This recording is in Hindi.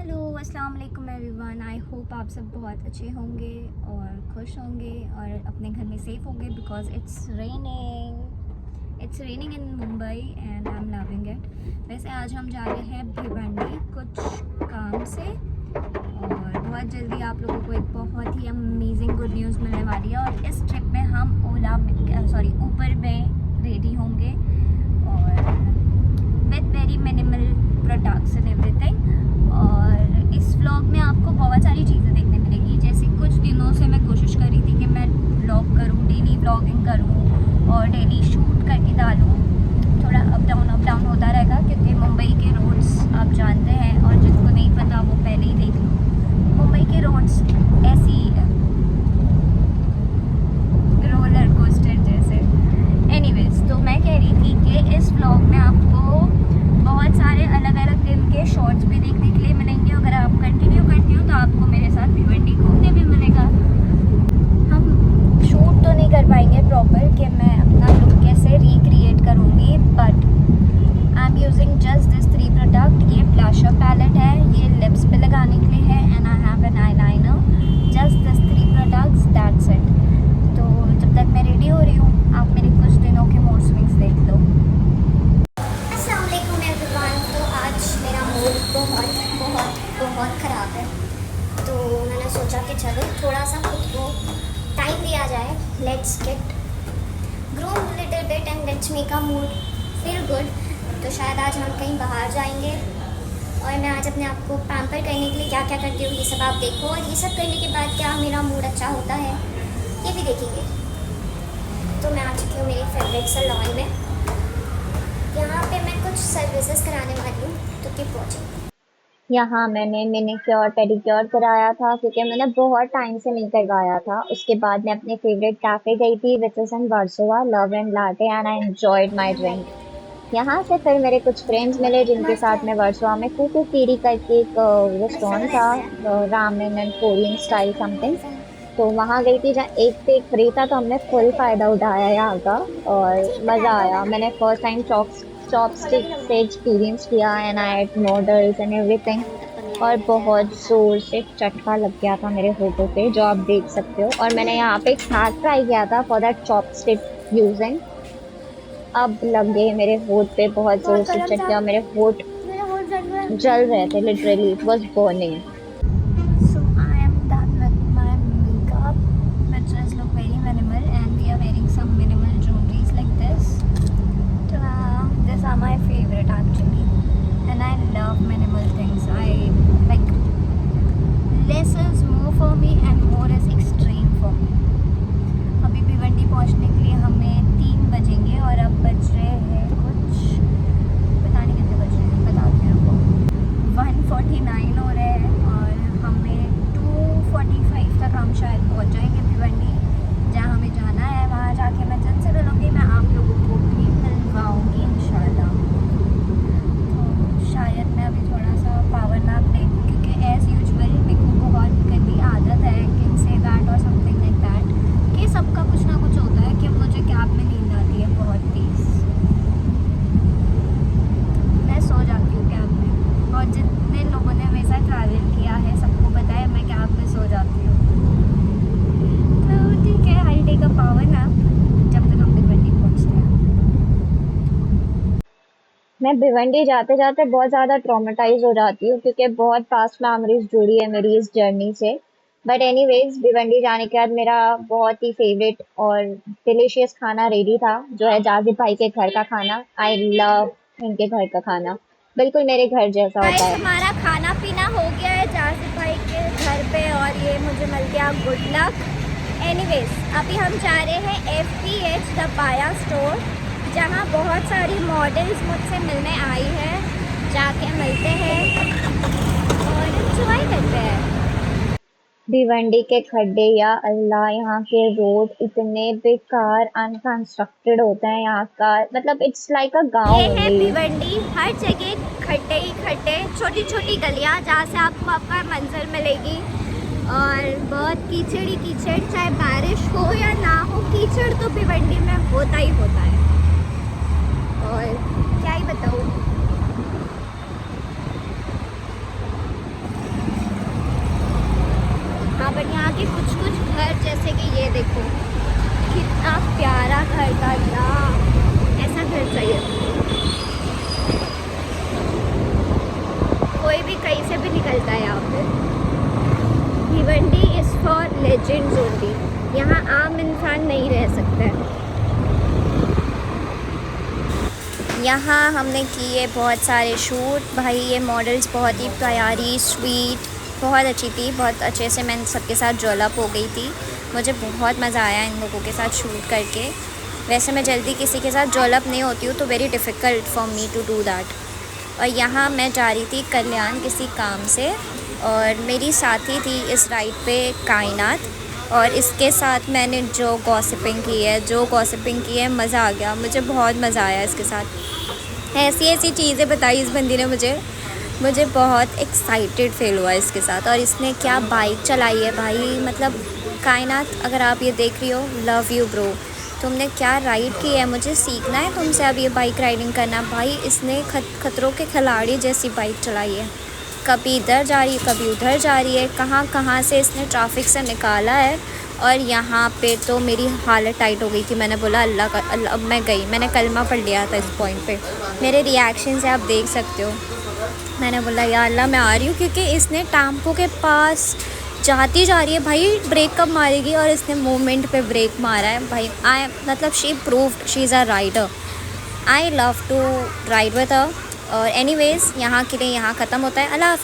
हेलो अस्सलाम वालेकुम एवरीवन। आई होप आप सब बहुत अच्छे होंगे और खुश होंगे और अपने घर में सेफ़ होंगे because it's raining in Mumbai and I am loving it. वैसे आज हम जा रहे हैं भिवंडी कुछ काम से और बहुत जल्दी आप लोगों को एक बहुत ही अमेजिंग गुड न्यूज़ मिलने वाली है। और इस ट्रिप में हम ऊबर में रेडी होंगे और with very minimal products and everything. और इस व्लॉग में आपको बहुत सारी चीज़ें देखने मिलेगी। जैसे कुछ दिनों से मैं कोशिश कर रही थी कि मैं व्लॉग करूं, डेली व्लॉगिंग करूं और डेली शूट करके डालूं। थोड़ा अप डाउन होता रहेगा क्योंकि मुंबई के रोड्स आप जानते हैं और जिनको नहीं पता वो पहले ही देख लो। मुंबई के रोड्स ऐसी ही है, रोलर कोस्टर जैसे। एनीवेज, तो मैं कह रही थी कि इस व्लॉग में आपको बहुत सारे अलग अलग दिन के शॉर्ट्स भी देखने के लिए मिलेंगे। अगर आप कंटिन्यू करती हो तो आपको मेरे साथ भिवंडी घूमने भी मिलेगा। हम शूट तो नहीं कर पाएंगे प्रॉपर कि मैं अपना लुक कैसे रिक्रिएट करूँगी, but I am using just this 3 product. ये ब्लशर पैलेट है, ये लिप्स पे लगाने के लिए है and I have an eyeliner. Just this 3 products, that's it. तो जब तक मैं रेडी हो रही हूँ आप मेरे कुछ दिनों के मूड स्विंग्स देख लो। बहुत ख़राब है, तो मैंने सोचा कि चलो थोड़ा सा खुद को टाइम दिया जाए। Let's get groom little bit and let's make a mood feel good. तो शायद आज हम कहीं बाहर जाएंगे और मैं आज अपने आप को पैम्पर करने के लिए क्या क्या करती हूँ ये सब आप देखो, और ये सब करने के बाद क्या मेरा मूड अच्छा होता है ये भी देखेंगे। तो मैं आ चुकी हूँ मेरी फेवरेट सैलून में। यहाँ पे मैं कुछ सर्विसेज कराने वाली हूँ, तो कीप वॉचिंग। यहाँ मैंने मैनिक्योर पेडिक्योर कराया था क्योंकि मैंने बहुत टाइम से नहीं करवाया था। उसके बाद मैं अपने फेवरेट कैफ़े गई थी which is in Versova, love and latte, and I enjoyed my drink. यहाँ से फिर मेरे कुछ फ्रेंड्स मिले जिनके मस्त साथ है। मैं वर्सोवा में कुकू कीरी करके एक अच्छा रेस्टोरेंट था, मस्त है। Ramen and Korean style something. तो वहाँ गई थी जहाँ एक पे एक फ्री था, तो हमने फुल फ़ायदा उठाया यहाँ का और ठीक मज़ा बता दो आया। ना। मैंने फर्स्ट टाइम चॉपस्टिक से एक्सपीरियंस किया and I ate noodles and everything, और बहुत ज़ोर से चटका लग गया था मेरे होठों पे जो आप देख सकते हो। और मैंने यहाँ पे एक हैक ट्राई किया था फॉर दैट चॉपस्टिक यूजिंग। अब लग गए मेरे होठ पे बहुत ज़ोर बहुत से गरम था, चटके और मेरे होठ मेरा होठ जल रहा है। जल रहे थे, literally it was burning. So I am done with my makeup, which is look very minimal, and we are wearing some minimal jewelries like this. So these are my favorite actually, and I love minimal things. I like less is more for me and more is extreme for me. अभी भिवंडी पहुंचने के लिए हमें 3 बजेंगे और अब बज रहे हैं कुछ, पता नहीं कितने बज रहे हैं, बताती हूँ आपको। 1:49 हो रहे हैं और हमें 2:45 तक हम शायद पहुंच जाएंगे भिवंडी, जहाँ हमें जाना है। वहाँ जाके मैं जिनसे मिलूँगी मैं आप लोगों को भी मिलवाऊँगी इंशाल्लाह। तो शायद मैं अभी थोड़ा सा पावर नैप ले लूँ क्योंकि एज़ यूजुअल मेरे को बहुत गंदी आदत है कैन से दैट और समथिंग लाइक दैट कि सबका कुछ ना कुछ होता है कि मुझे कैब में नींद आती है बहुत तेज़। मैं सो जाती हूँ कैब में, और जितने लोगों ने मेरे साथ ट्रैवल किया है सबको पता है मैं कैब में सो जाती हूँ। तो ठीक है, I take a power nap जब तक हम भिवंडी पहुँचते हैं। मैं भिवंडी जाते जाते बहुत ज़्यादा ट्रॉमेटाइज हो जाती हूँ क्योंकि बहुत पास्ट मेमोरीज जुड़ी है मेरी इस जर्नी से। बट एनीवेज, भिवंडी जाने के बाद मेरा बहुत ही फेवरेट और डिलीशियस खाना रेडी था, जो है जाजिद भाई के घर का खाना। आई लव इनके घर का खाना, बिल्कुल मेरे घर जैसा होता गाइस है। हमारा खाना पीना हो गया है जासिफ भाई के घर पे और ये मुझे मिल गया गुड लक। एनीवेज अभी हम जा रहे हैं FPH द पाया स्टोर, जहाँ बहुत सारी मॉडल्स मुझसे मिलने आई है। जाके मिलते हैं और एंजॉय करते हैं। भिवंडी के खड्डे, या अल्लाह, यहाँ के रोड इतने बेकार अनकंस्ट्रक्टेड होते हैं यहाँ का, मतलब इट्स लाइक अ ये गाँव है ओनली। भिवंडी, हर जगह खड्डे ही खड्डे, छोटी छोटी गलियाँ जहाँ से आपको आपका मंजर मिलेगी और बहुत कीचड़ ही कीचड़। चाहे बारिश हो या ना हो, कीचड़ तो भिवंडी में होता ही होता है। और क्या ही बताऊँ, बट यहाँ के कुछ कुछ घर, जैसे कि ये देखो कितना प्यारा घर था यार, ऐसा घर चाहिए। कोई भी कहीं से भी निकलता है यहाँ पे। Bhiwandi is for legends only, यहाँ आम इंसान नहीं रह सकता है। यहाँ हमने किए बहुत सारे शूट। भाई ये मॉडल्स बहुत ही प्यारी, स्वीट, बहुत अच्छी थी। बहुत अच्छे से मैं सबके साथ ज्वेलअप हो गई थी। मुझे बहुत मज़ा आया इन लोगों के साथ शूट करके। वैसे मैं जल्दी किसी के साथ ज्वेलअप नहीं होती हूँ, तो very difficult for me to do that. और यहाँ मैं जा रही थी कल्याण किसी काम से, और मेरी साथी थी इस राइड पे कायनात, और इसके साथ मैंने जो गॉसिपिंग की है मज़ा आ गया। मुझे बहुत मज़ा आया इसके साथ। ऐसी चीज़ें बताई इस बंदी ने मुझे बहुत एक्साइटेड फील हुआ इसके साथ। और इसने क्या बाइक चलाई है भाई, मतलब कायनात अगर आप ये देख रही हो, लव यू ब्रो, तुमने क्या राइड की है। मुझे सीखना है तुमसे अब ये बाइक राइडिंग करना। भाई इसने खतरों के खिलाड़ी जैसी बाइक चलाई है, कभी इधर जा रही है कभी उधर जा रही है, कहाँ से इसने ट्रैफिक से निकाला है। और यहाँ पे तो मेरी हालत टाइट हो गई थी। मैंने बोला अल्लाह, अब मैं गई, मैंने कलमा पढ़ लिया था इस पॉइंट पे। मेरे रिएक्शन से आप देख सकते हो। मैंने बोला या अल्लाह मैं आ रही हूँ, क्योंकि इसने टेम्पो के पास जाती जा रही है भाई, ब्रेक कब मारेगी, और इसने मोमेंट पे ब्रेक मारा है भाई। मतलब she proved she is a rider. I love to ride with her. और एनीवेज़ यहाँ के लिए यहाँ ख़त्म होता है। अल्लाह हाफ़िज़।